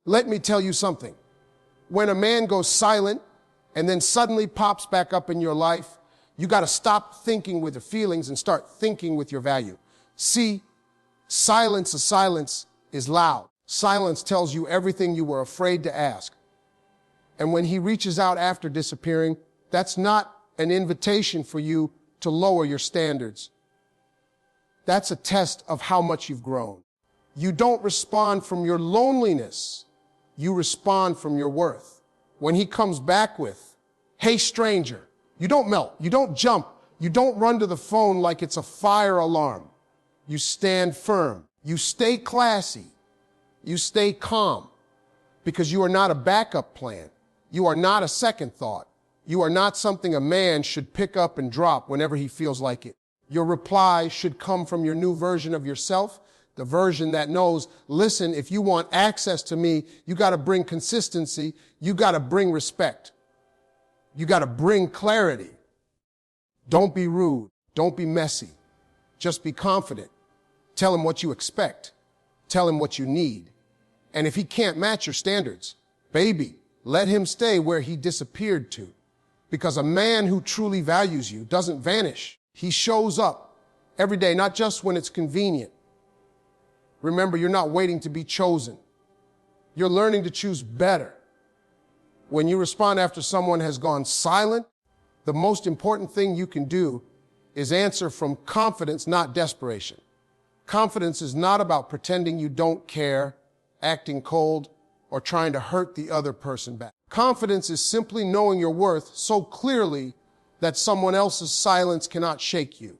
Let me tell you something. When a man goes silent and then suddenly pops back up in your life, you got to stop thinking with your feelings and start thinking with your value. See, silence is loud. Silence tells you everything you were afraid to ask. And when he reaches out after disappearing, that's not an invitation for you to lower your standards. That's a test of how much you've grown. You don't respond from your loneliness. You respond from your worth. When he comes back with, "Hey, stranger," you don't melt. You don't jump. You don't run to the phone like it's a fire alarm. You stand firm. You stay classy. You stay calm, because you are not a backup plan. You are not a second thought. You are not something a man should pick up and drop whenever he feels like it. Your reply should come from your new version of yourself, the version that knows, listen, if you want access to me, you got to bring consistency. You got to bring respect. You got to bring clarity. Don't be rude. Don't be messy. Just be confident. Tell him what you expect. Tell him what you need. And if he can't match your standards, baby, let him stay where he disappeared to. Because a man who truly values you doesn't vanish. He shows up every day, not just when it's convenient. Remember, you're not waiting to be chosen. You're learning to choose better. When you respond after someone has gone silent, the most important thing you can do is answer from confidence, not desperation. Confidence is not about pretending you don't care, acting cold, or trying to hurt the other person back. Confidence is simply knowing your worth so clearly that someone else's silence cannot shake you.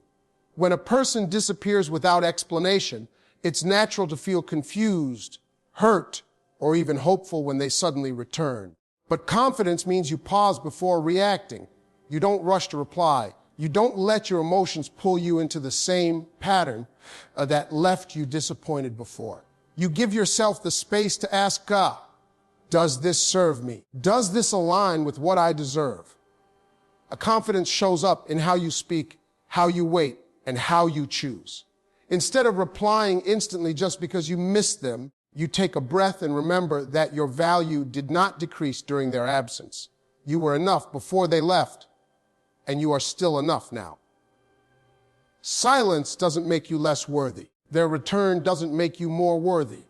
When a person disappears without explanation, it's natural to feel confused, hurt, or even hopeful when they suddenly return. But confidence means you pause before reacting. You don't rush to reply. You don't let your emotions pull you into the same pattern that left you disappointed before. You give yourself the space to ask God, does this serve me? Does this align with what I deserve? A confidence shows up in how you speak, how you wait, and how you choose. Instead of replying instantly just because you missed them, you take a breath and remember that your value did not decrease during their absence. You were enough before they left, and you are still enough now. Silence doesn't make you less worthy. Their return doesn't make you more worthy.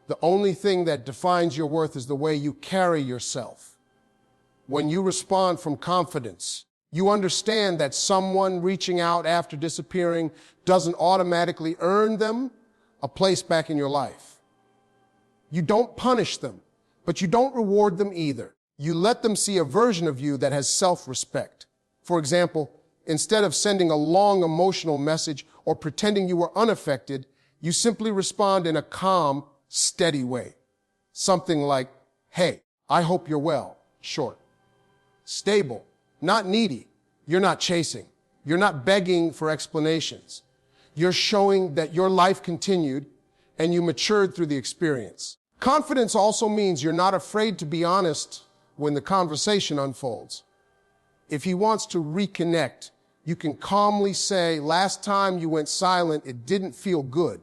The only thing that defines your worth is the way you carry yourself. When you respond from confidence, you understand that someone reaching out after disappearing doesn't automatically earn them a place back in your life. You don't punish them, but you don't reward them either. You let them see a version of you that has self-respect. For example, instead of sending a long emotional message or pretending you were unaffected, you simply respond in a calm, steady way. Something like, "Hey, I hope you're well." Short. Stable. Not needy. You're not chasing. You're not begging for explanations. You're showing that your life continued and you matured through the experience. Confidence also means you're not afraid to be honest when the conversation unfolds. If he wants to reconnect, you can calmly say, "Last time you went silent, it didn't feel good.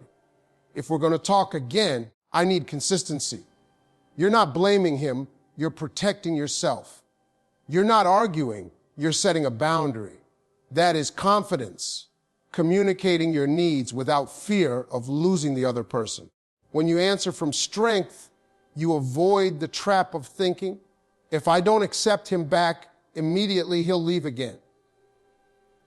If we're going to talk again, I need consistency." You're not blaming him, you're protecting yourself. You're not arguing, you're setting a boundary. That is confidence, communicating your needs without fear of losing the other person. When you answer from strength, you avoid the trap of thinking, "If I don't accept him back, immediately he'll leave again."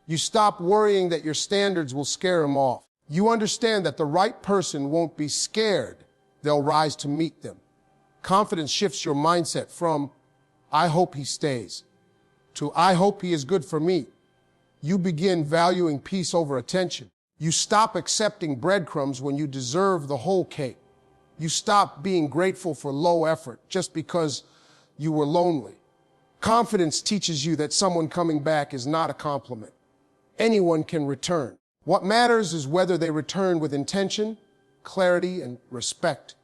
You stop worrying that your standards will scare him off. You understand that the right person won't be scared. They'll rise to meet them. Confidence shifts your mindset from, "I hope he stays," to, "I hope he is good for me." You begin valuing peace over attention. You stop accepting breadcrumbs when you deserve the whole cake. You stop being grateful for low effort just because you were lonely. Confidence teaches you that someone coming back is not a compliment. Anyone can return. What matters is whether they return with intention, clarity, and respect.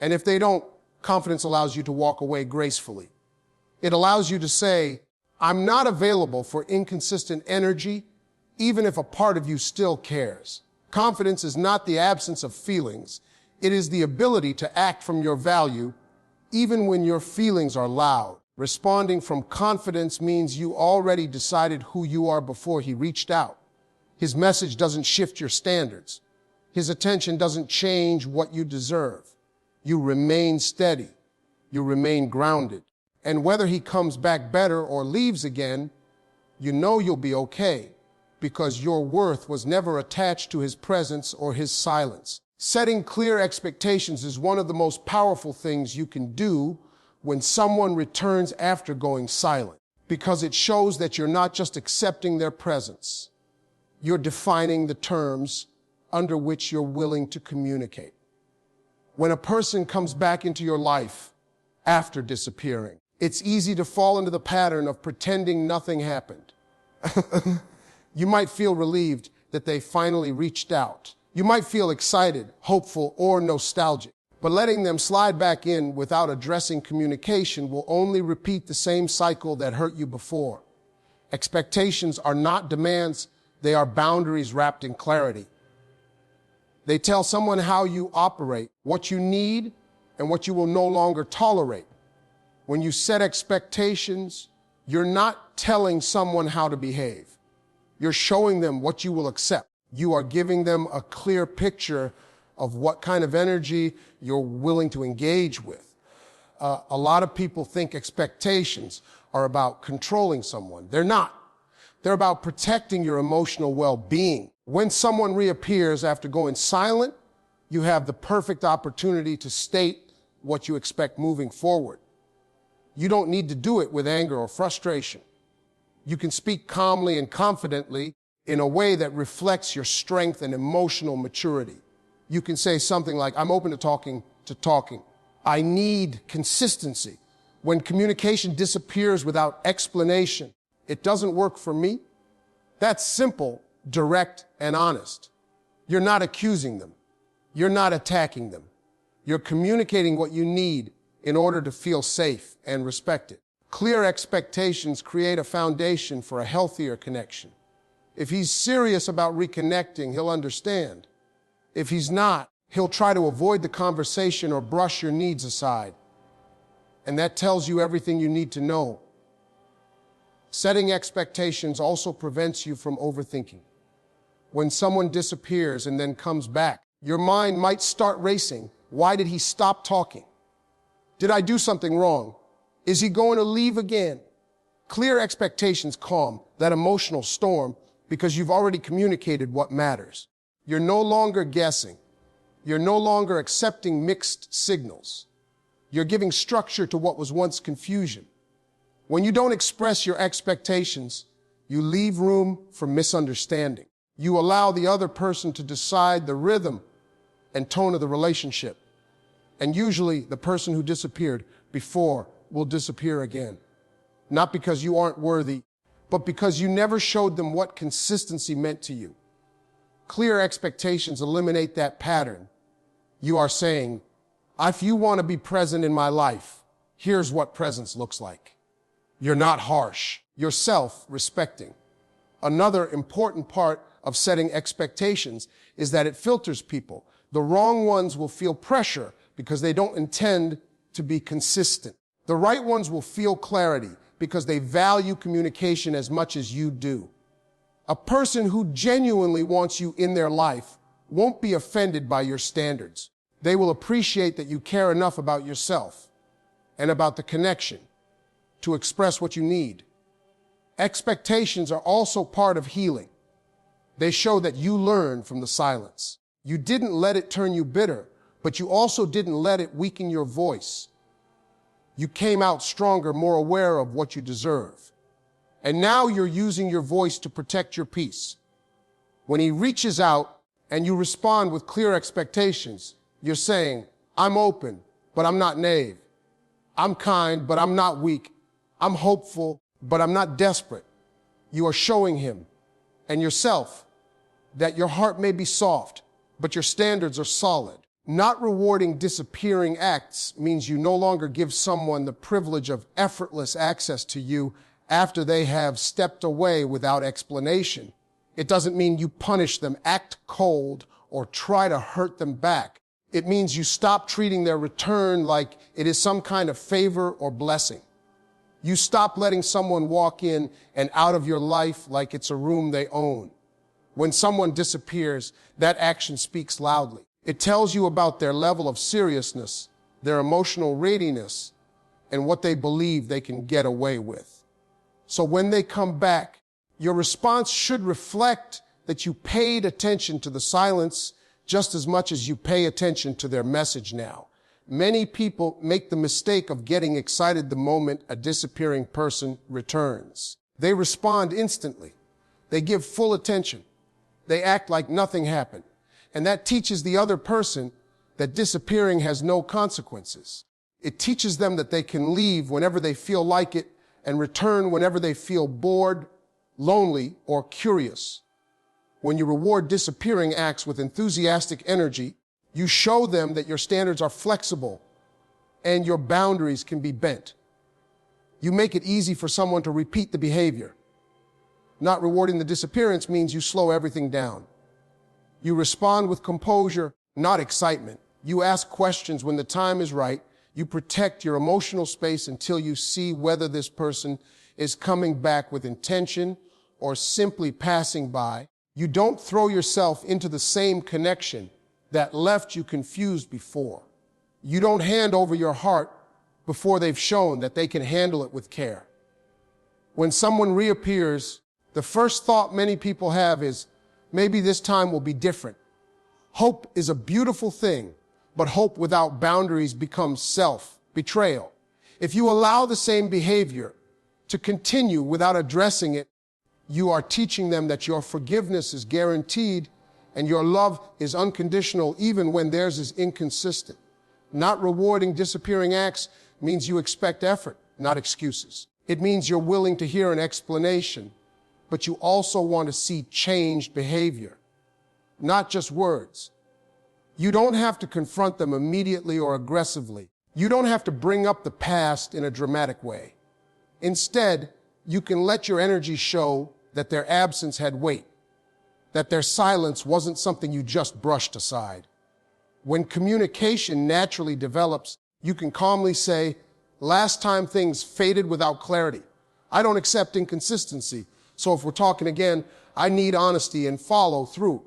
And if they don't, confidence allows you to walk away gracefully. It allows you to say, "I'm not available for inconsistent energy, even if a part of you still cares." Confidence is not the absence of feelings. It is the ability to act from your value even when your feelings are loud. Responding from confidence means you already decided who you are before he reached out. His message doesn't shift your standards. His attention doesn't change what you deserve. You remain steady. You remain grounded. And whether he comes back better or leaves again, you know you'll be okay because your worth was never attached to his presence or his silence. Setting clear expectations is one of the most powerful things you can do when someone returns after going silent, because it shows that you're not just accepting their presence. You're defining the terms under which you're willing to communicate. When a person comes back into your life after disappearing, it's easy to fall into the pattern of pretending nothing happened. You might feel relieved that they finally reached out. You might feel excited, hopeful, or nostalgic. But letting them slide back in without addressing communication will only repeat the same cycle that hurt you before. Expectations are not demands, they are boundaries wrapped in clarity. They tell someone how you operate, what you need, and what you will no longer tolerate. When you set expectations, you're not telling someone how to behave. You're showing them what you will accept. You are giving them a clear picture of what kind of energy you're willing to engage with. A lot of people think expectations are about controlling someone. They're not. They're about protecting your emotional well-being. When someone reappears after going silent, you have the perfect opportunity to state what you expect moving forward. You don't need to do it with anger or frustration. You can speak calmly and confidently in a way that reflects your strength and emotional maturity. You can say something like, I'm open to talking. I need consistency. When communication disappears without explanation, it doesn't work for me. That's simple, direct, and honest. You're not accusing them. You're not attacking them. You're communicating what you need in order to feel safe and respected. Clear expectations create a foundation for a healthier connection. If he's serious about reconnecting, he'll understand. If he's not, he'll try to avoid the conversation or brush your needs aside. And that tells you everything you need to know. Setting expectations also prevents you from overthinking. When someone disappears and then comes back, your mind might start racing. Why did he stop talking? Did I do something wrong? Is he going to leave again? Clear expectations calm that emotional storm because you've already communicated what matters. You're no longer guessing. You're no longer accepting mixed signals. You're giving structure to what was once confusion. When you don't express your expectations, you leave room for misunderstanding. You allow the other person to decide the rhythm and tone of the relationship. And usually the person who disappeared before will disappear again. Not because you aren't worthy, but because you never showed them what consistency meant to you. Clear expectations eliminate that pattern. You are saying, if you want to be present in my life, here's what presence looks like. You're not harsh. You're self-respecting. Another important part of setting expectations is that it filters people. The wrong ones will feel pressure because they don't intend to be consistent. The right ones will feel clarity because they value communication as much as you do. A person who genuinely wants you in their life won't be offended by your standards. They will appreciate that you care enough about yourself and about the connection to express what you need. Expectations are also part of healing. They show that you learned from the silence. You didn't let it turn you bitter, but you also didn't let it weaken your voice. You came out stronger, more aware of what you deserve. And now you're using your voice to protect your peace. When he reaches out and you respond with clear expectations, you're saying, I'm open, but I'm not naive. I'm kind, but I'm not weak. I'm hopeful, but I'm not desperate. You are showing him and yourself that your heart may be soft, but your standards are solid. Not rewarding disappearing acts means you no longer give someone the privilege of effortless access to you after they have stepped away without explanation. It doesn't mean you punish them, act cold, or try to hurt them back. It means you stop treating their return like it is some kind of favor or blessing. You stop letting someone walk in and out of your life like it's a room they own. When someone disappears, that action speaks loudly. It tells you about their level of seriousness, their emotional readiness, and what they believe they can get away with. So when they come back, your response should reflect that you paid attention to the silence just as much as you pay attention to their message now. Many people make the mistake of getting excited the moment a disappearing person returns. They respond instantly. They give full attention. They act like nothing happened. And that teaches the other person that disappearing has no consequences. It teaches them that they can leave whenever they feel like it and return whenever they feel bored, lonely, or curious. When you reward disappearing acts with enthusiastic energy, you show them that your standards are flexible and your boundaries can be bent. You make it easy for someone to repeat the behavior. Not rewarding the disappearance means you slow everything down. You respond with composure, not excitement. You ask questions when the time is right. You protect your emotional space until you see whether this person is coming back with intention or simply passing by. You don't throw yourself into the same connection that left you confused before. You don't hand over your heart before they've shown that they can handle it with care. When someone reappears, the first thought many people have is, maybe this time will be different. Hope is a beautiful thing, but hope without boundaries becomes self-betrayal. If you allow the same behavior to continue without addressing it, you are teaching them that your forgiveness is guaranteed and your love is unconditional even when theirs is inconsistent. Not rewarding disappearing acts means you expect effort, not excuses. It means you're willing to hear an explanation, but you also want to see changed behavior, not just words. You don't have to confront them immediately or aggressively. You don't have to bring up the past in a dramatic way. Instead, you can let your energy show that their absence had weight, that their silence wasn't something you just brushed aside. When communication naturally develops, you can calmly say, last time things faded without clarity. I don't accept inconsistency. So if we're talking again, I need honesty and follow through.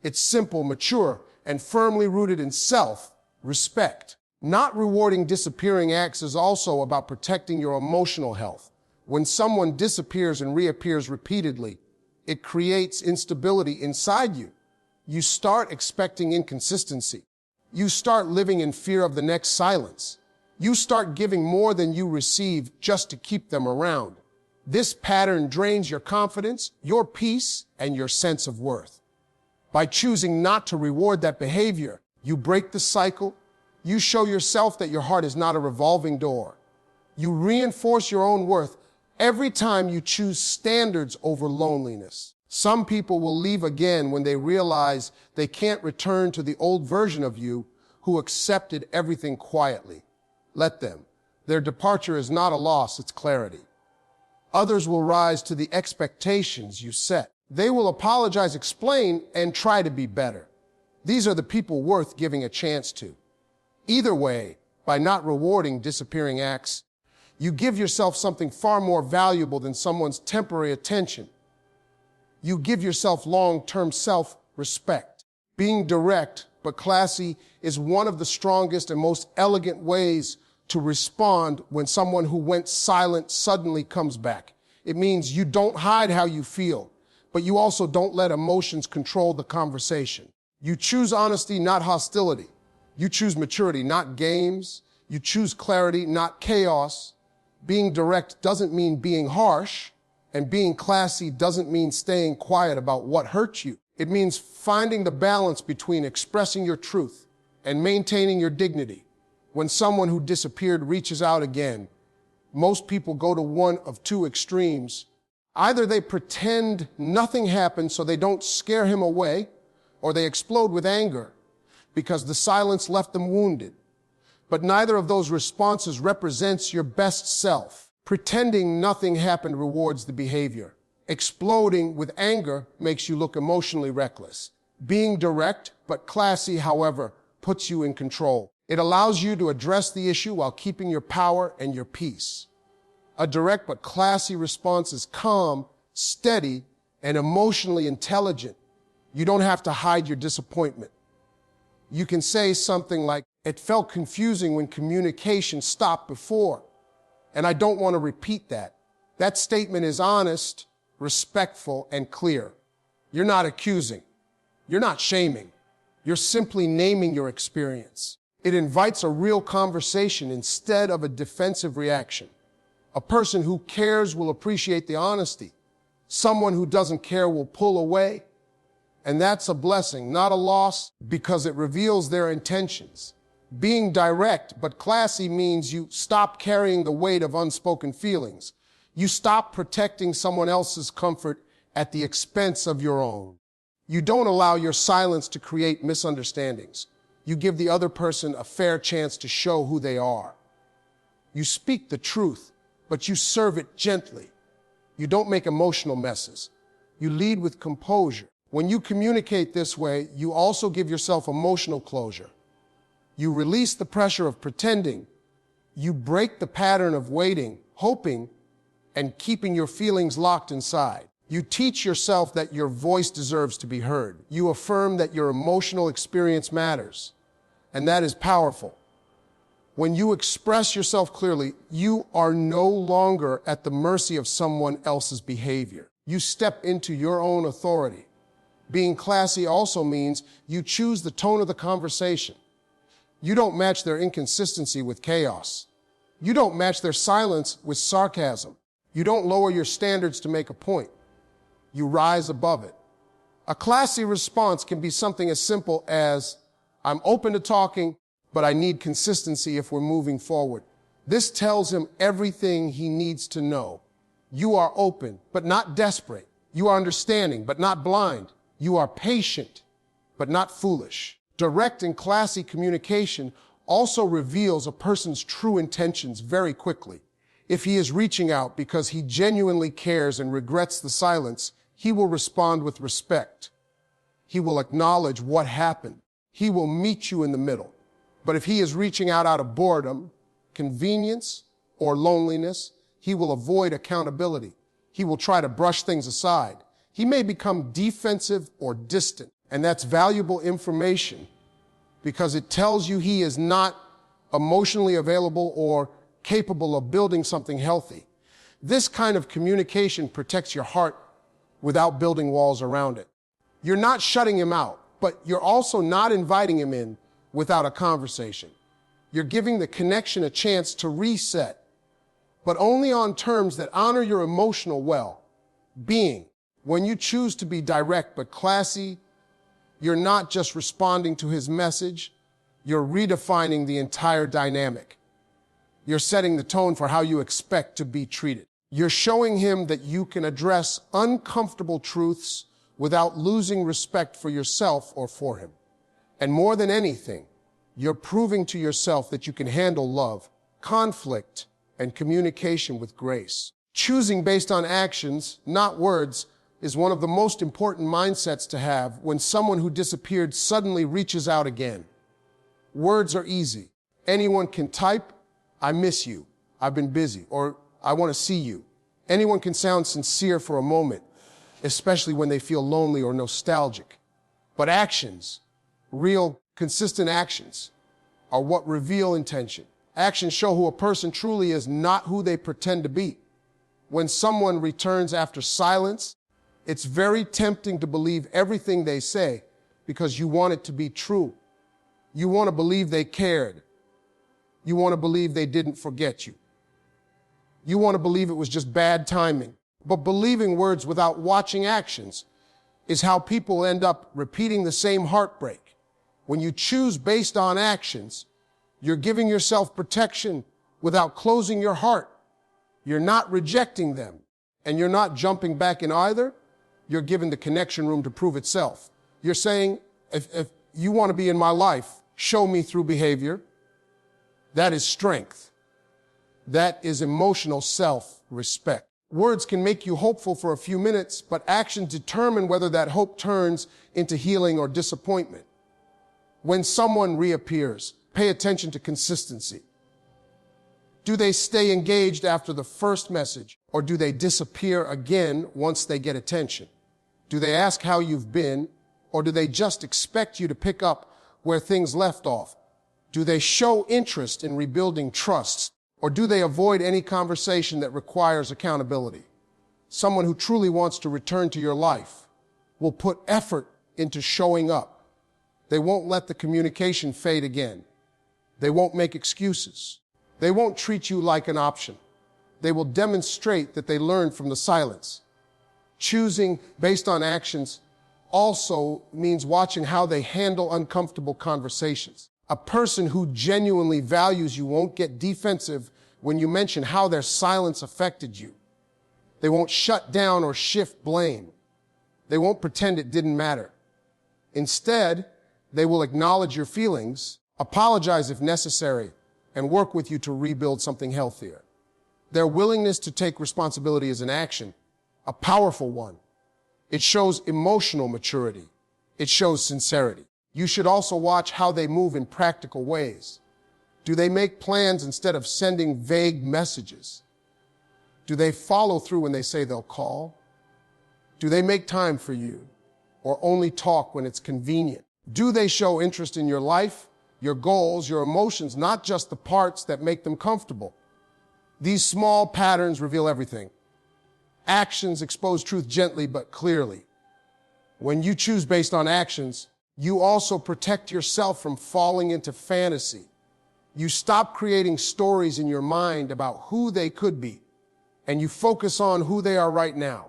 It's simple, mature, and firmly rooted in self-respect. Not rewarding disappearing acts is also about protecting your emotional health. When someone disappears and reappears repeatedly, it creates instability inside you. You start expecting inconsistency. You start living in fear of the next silence. You start giving more than you receive just to keep them around. This pattern drains your confidence, your peace, and your sense of worth. By choosing not to reward that behavior, you break the cycle. You show yourself that your heart is not a revolving door. You reinforce your own worth every time you choose standards over loneliness. Some people will leave again when they realize they can't return to the old version of you who accepted everything quietly. Let them. Their departure is not a loss, it's clarity. Others will rise to the expectations you set. They will apologize, explain, and try to be better. These are the people worth giving a chance to. Either way, by not rewarding disappearing acts, you give yourself something far more valuable than someone's temporary attention. You give yourself long-term self-respect. Being direct but classy is one of the strongest and most elegant ways to respond when someone who went silent suddenly comes back. It means you don't hide how you feel, but you also don't let emotions control the conversation. You choose honesty, not hostility. You choose maturity, not games. You choose clarity, not chaos. Being direct doesn't mean being harsh, and being classy doesn't mean staying quiet about what hurt you. It means finding the balance between expressing your truth and maintaining your dignity. When someone who disappeared reaches out again, most people go to one of two extremes. Either they pretend nothing happened so they don't scare him away, or they explode with anger because the silence left them wounded. But neither of those responses represents your best self. Pretending nothing happened rewards the behavior. Exploding with anger makes you look emotionally reckless. Being direct but classy, however, puts you in control. It allows you to address the issue while keeping your power and your peace. A direct but classy response is calm, steady, and emotionally intelligent. You don't have to hide your disappointment. You can say something like, "It felt confusing when communication stopped before, and I don't want to repeat that." That statement is honest, respectful, and clear. You're not accusing. You're not shaming. You're simply naming your experience. It invites a real conversation instead of a defensive reaction. A person who cares will appreciate the honesty. Someone who doesn't care will pull away. And that's a blessing, not a loss, because it reveals their intentions. Being direct but classy means you stop carrying the weight of unspoken feelings. You stop protecting someone else's comfort at the expense of your own. You don't allow your silence to create misunderstandings. You give the other person a fair chance to show who they are. You speak the truth, but you serve it gently. You don't make emotional messes. You lead with composure. When you communicate this way, you also give yourself emotional closure. You release the pressure of pretending. You break the pattern of waiting, hoping, and keeping your feelings locked inside. You teach yourself that your voice deserves to be heard. You affirm that your emotional experience matters, and that is powerful. When you express yourself clearly, you are no longer at the mercy of someone else's behavior. You step into your own authority. Being classy also means you choose the tone of the conversation. You don't match their inconsistency with chaos. You don't match their silence with sarcasm. You don't lower your standards to make a point. You rise above it. A classy response can be something as simple as, "I'm open to talking, but I need consistency if we're moving forward." This tells him everything he needs to know. You are open, but not desperate. You are understanding, but not blind. You are patient, but not foolish. Direct and classy communication also reveals a person's true intentions very quickly. If he is reaching out because he genuinely cares and regrets the silence, he will respond with respect. He will acknowledge what happened. He will meet you in the middle. But if he is reaching out of boredom, convenience, or loneliness, he will avoid accountability. He will try to brush things aside. He may become defensive or distant, and that's valuable information because it tells you he is not emotionally available or capable of building something healthy. This kind of communication protects your heart without building walls around it. You're not shutting him out, but you're also not inviting him in without a conversation. You're giving the connection a chance to reset, but only on terms that honor your emotional well-being. When you choose to be direct but classy, you're not just responding to his message, you're redefining the entire dynamic. You're setting the tone for how you expect to be treated. You're showing him that you can address uncomfortable truths without losing respect for yourself or for him. And more than anything, you're proving to yourself that you can handle love, conflict, and communication with grace. Choosing based on actions, not words, is one of the most important mindsets to have when someone who disappeared suddenly reaches out again. Words are easy. Anyone can type, "I miss you," "I've been busy," or "I want to see you." Anyone can sound sincere for a moment, especially when they feel lonely or nostalgic. But actions, real, consistent actions, are what reveal intention. Actions show who a person truly is, not who they pretend to be. When someone returns after silence, it's very tempting to believe everything they say because you want it to be true. You want to believe they cared. You want to believe they didn't forget you. You want to believe it was just bad timing. But believing words without watching actions is how people end up repeating the same heartbreak. When you choose based on actions, you're giving yourself protection without closing your heart. You're not rejecting them, and you're not jumping back in either. You're giving the connection room to prove itself. You're saying, if you want to be in my life, show me through behavior. That is strength. That is emotional self-respect. Words can make you hopeful for a few minutes, but actions determine whether that hope turns into healing or disappointment. When someone reappears, pay attention to consistency. Do they stay engaged after the first message, or do they disappear again once they get attention? Do they ask how you've been, or do they just expect you to pick up where things left off? Do they show interest in rebuilding trusts, or do they avoid any conversation that requires accountability? Someone who truly wants to return to your life will put effort into showing up. They won't let the communication fade again. They won't make excuses. They won't treat you like an option. They will demonstrate that they learned from the silence. Choosing based on actions also means watching how they handle uncomfortable conversations. A person who genuinely values you won't get defensive when you mention how their silence affected you. They won't shut down or shift blame. They won't pretend it didn't matter. Instead, they will acknowledge your feelings, apologize if necessary, and work with you to rebuild something healthier. Their willingness to take responsibility is an action, a powerful one. It shows emotional maturity. It shows sincerity. You should also watch how they move in practical ways. Do they make plans instead of sending vague messages? Do they follow through when they say they'll call? Do they make time for you, or only talk when it's convenient? Do they show interest in your life, your goals, your emotions, not just the parts that make them comfortable? These small patterns reveal everything. Actions expose truth gently but clearly. When you choose based on actions, you also protect yourself from falling into fantasy. You stop creating stories in your mind about who they could be, and you focus on who they are right now.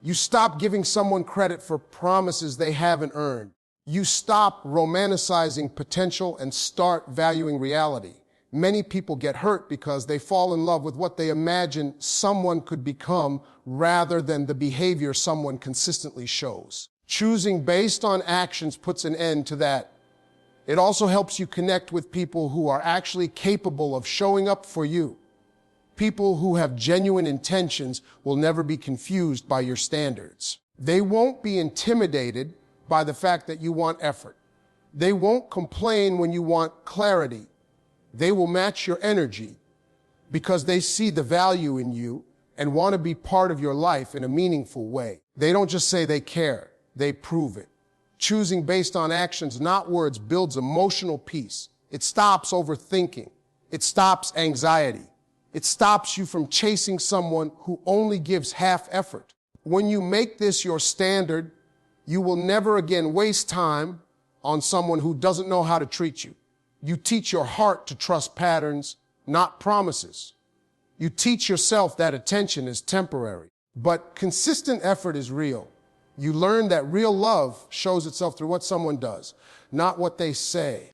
You stop giving someone credit for promises they haven't earned. You stop romanticizing potential and start valuing reality. Many people get hurt because they fall in love with what they imagine someone could become rather than the behavior someone consistently shows. Choosing based on actions puts an end to that. It also helps you connect with people who are actually capable of showing up for you. People who have genuine intentions will never be confused by your standards. They won't be intimidated by the fact that you want effort. They won't complain when you want clarity. They will match your energy because they see the value in you and want to be part of your life in a meaningful way. They don't just say they care, they prove it. Choosing based on actions, not words, builds emotional peace. It stops overthinking. It stops anxiety. It stops you from chasing someone who only gives half effort. When you make this your standard, you will never again waste time on someone who doesn't know how to treat you. You teach your heart to trust patterns, not promises. You teach yourself that attention is temporary, but consistent effort is real. You learn that real love shows itself through what someone does, not what they say.